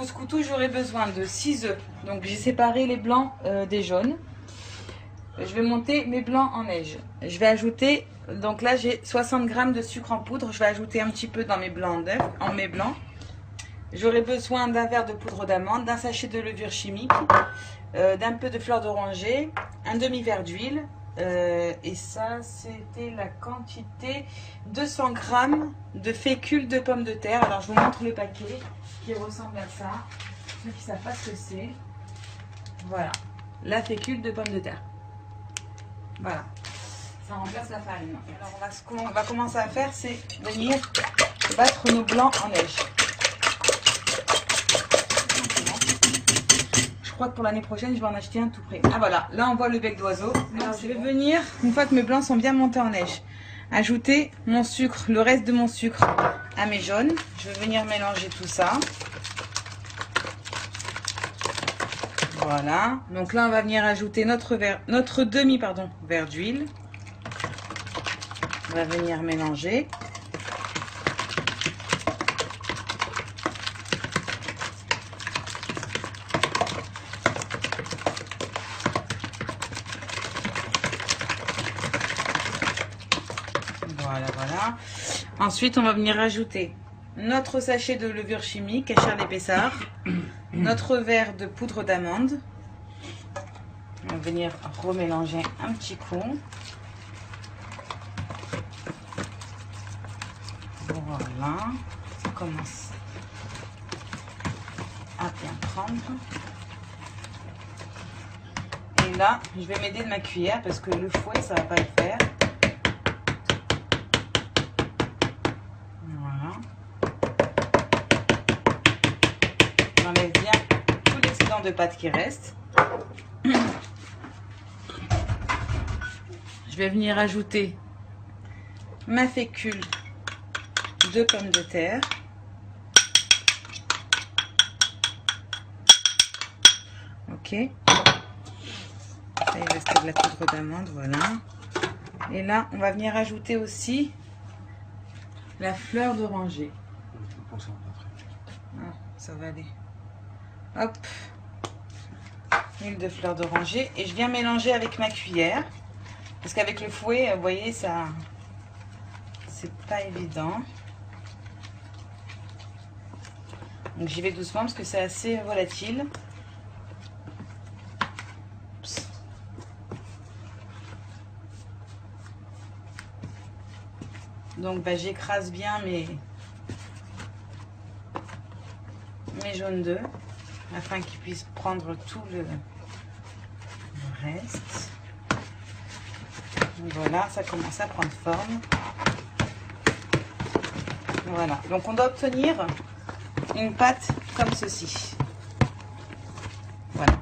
couscoutou, j'aurai besoin de 6 œufs. Donc j'ai séparé les blancs des jaunes. Je vais monter mes blancs en neige. Je vais ajouter, donc là j'ai 60 g de sucre en poudre. Je vais ajouter un petit peu dans mes blancs d'œufs, en mes blancs. J'aurai besoin d'un verre de poudre d'amande, d'un sachet de levure chimique, d'un peu de fleur d'oranger, un demi-verre d'huile. Et ça, c'était la quantité 200 g de fécule de pommes de terre. Alors je vous montre le paquet qui ressemble à ça. Ceux qui ne savent pas ce que c'est. Voilà, la fécule de pommes de terre. Voilà, ça remplace la farine. Alors ce qu'on va commencer à faire, c'est venir battre nos blancs en neige. Je crois que pour l'année prochaine, je vais en acheter un tout près. Ah voilà, là on voit le bec d'oiseau. Alors je vais venir, une fois que mes blancs sont bien montés en neige, ajouter mon sucre, le reste de mon sucre à mes jaunes. Je vais venir mélanger tout ça. Voilà, donc là on va venir ajouter notre demi-verre d'huile. On va venir mélanger. Voilà, voilà. Ensuite, on va venir ajouter notre sachet de levure chimique à chair d'épaisseur, notre verre de poudre d'amande. On va venir remélanger un petit coup. Voilà, ça commence à bien prendre. Et là, je vais m'aider de ma cuillère parce que le fouet, ça va pas le faire. Voilà. J'enlève bien tout l'excédent de pâte qui reste. Je vais venir ajouter ma fécule de pommes de terre. Ok. Là, il reste de la poudre d'amande, voilà. Et là, on va venir ajouter aussi la fleur d'oranger. Ah, ça va aller. Hop. Huile de fleur d'oranger. Et je viens mélanger avec ma cuillère. Parce qu'avec le fouet, vous voyez, ça, c'est pas évident. Donc j'y vais doucement parce que c'est assez volatile. Donc bah, j'écrase bien mes jaunes d'œufs afin qu'ils puissent prendre tout le reste. Donc voilà, ça commence à prendre forme. Voilà, donc on doit obtenir une pâte comme ceci. Voilà.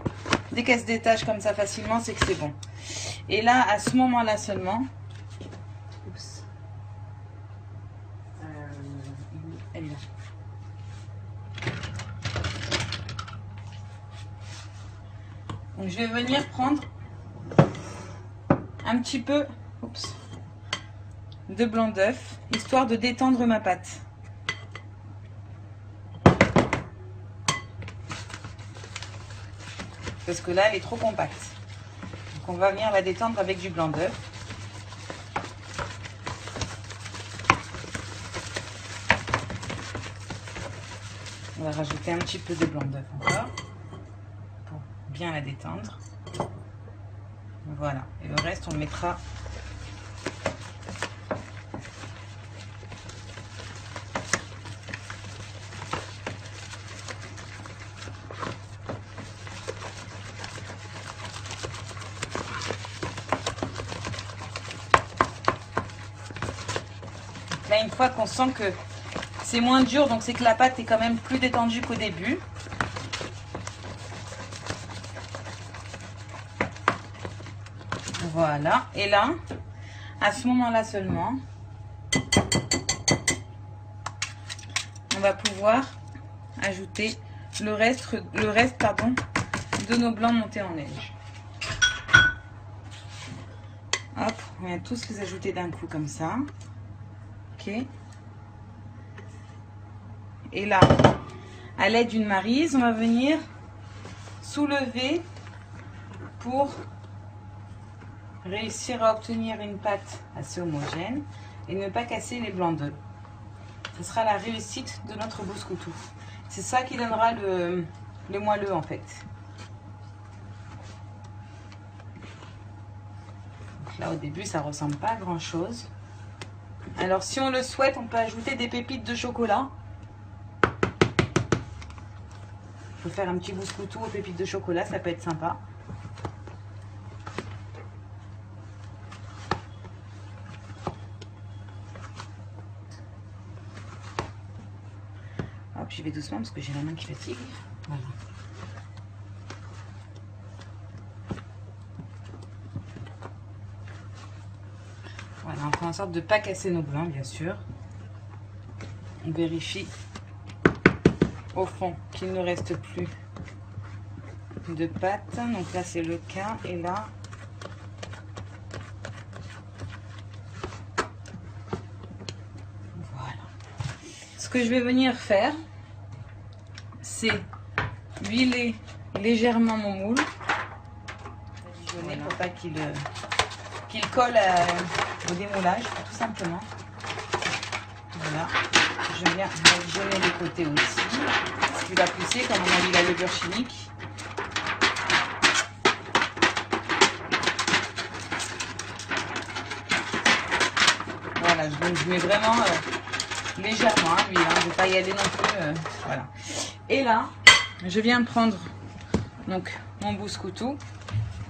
Dès qu'elle se détache comme ça facilement, c'est que c'est bon. Et là, à ce moment-là seulement, oups, elle est là. Donc je vais venir prendre un petit peu, oups, de blanc d'œuf, histoire de détendre ma pâte. Parce que là, elle est trop compacte. Donc on va venir la détendre avec du blanc d'œuf. On va rajouter un petit peu de blanc d'œuf encore pour bien la détendre. Voilà, et le reste on le mettra là. Une fois qu'on sent que c'est moins dur, donc c'est que la pâte est quand même plus détendue qu'au début. Voilà, et là, à ce moment-là seulement, on va pouvoir ajouter le reste de nos blancs montés en neige. Hop, on vient tous les ajouter d'un coup comme ça. Ok. Et là, à l'aide d'une maryse, on va venir soulever pour réussir à obtenir une pâte assez homogène et ne pas casser les blancs d'œufs. Ce sera la réussite de notre bouscoutou. C'est ça qui donnera le moelleux en fait. Donc là au début ça ressemble pas à grand chose. Alors si on le souhaite, on peut ajouter des pépites de chocolat. On peut faire un petit bouscoutou aux pépites de chocolat, ça peut être sympa. Hop, j'y vais doucement parce que j'ai la main qui fatigue. Voilà. Voilà, on fait en sorte de ne pas casser nos blancs, bien sûr. On vérifie au fond qu'il ne reste plus de pâte. Donc là, c'est le cas. Et là, voilà. Ce que je vais venir faire, c'est huiler légèrement mon moule. Voilà. Pour pas qu'il colle au démoulage, tout simplement. Voilà. Je viens badigeonner les côtés aussi. Il va pousser, comme on a dit là, le beurre chimique. Voilà, je mets vraiment légèrement l'huile, hein, je ne vais pas y aller non plus. Voilà. Et là, je viens prendre donc mon bouscoutou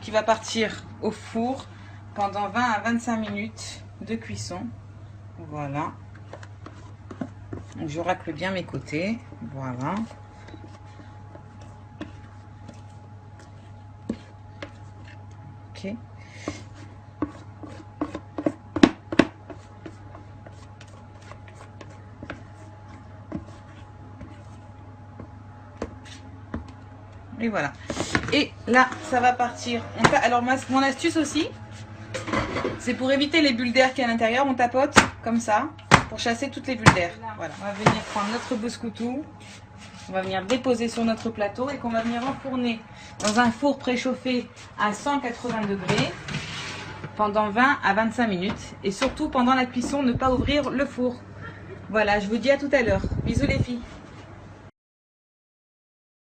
qui va partir au four pendant 20 à 25 minutes de cuisson. Voilà. Donc je racle bien mes côtés. Voilà. Ok. Et voilà. Et là, ça va partir. Alors, mon astuce aussi, c'est pour éviter les bulles d'air qui est à l'intérieur. On tapote comme ça pour chasser toutes les bulles d'air. Voilà. On va venir prendre notre bouscoutou. On va venir déposer sur notre plateau et qu'on va venir enfourner dans un four préchauffé à 180 degrés pendant 20 à 25 minutes. Et surtout, pendant la cuisson, ne pas ouvrir le four. Voilà, je vous dis à tout à l'heure. Bisous les filles.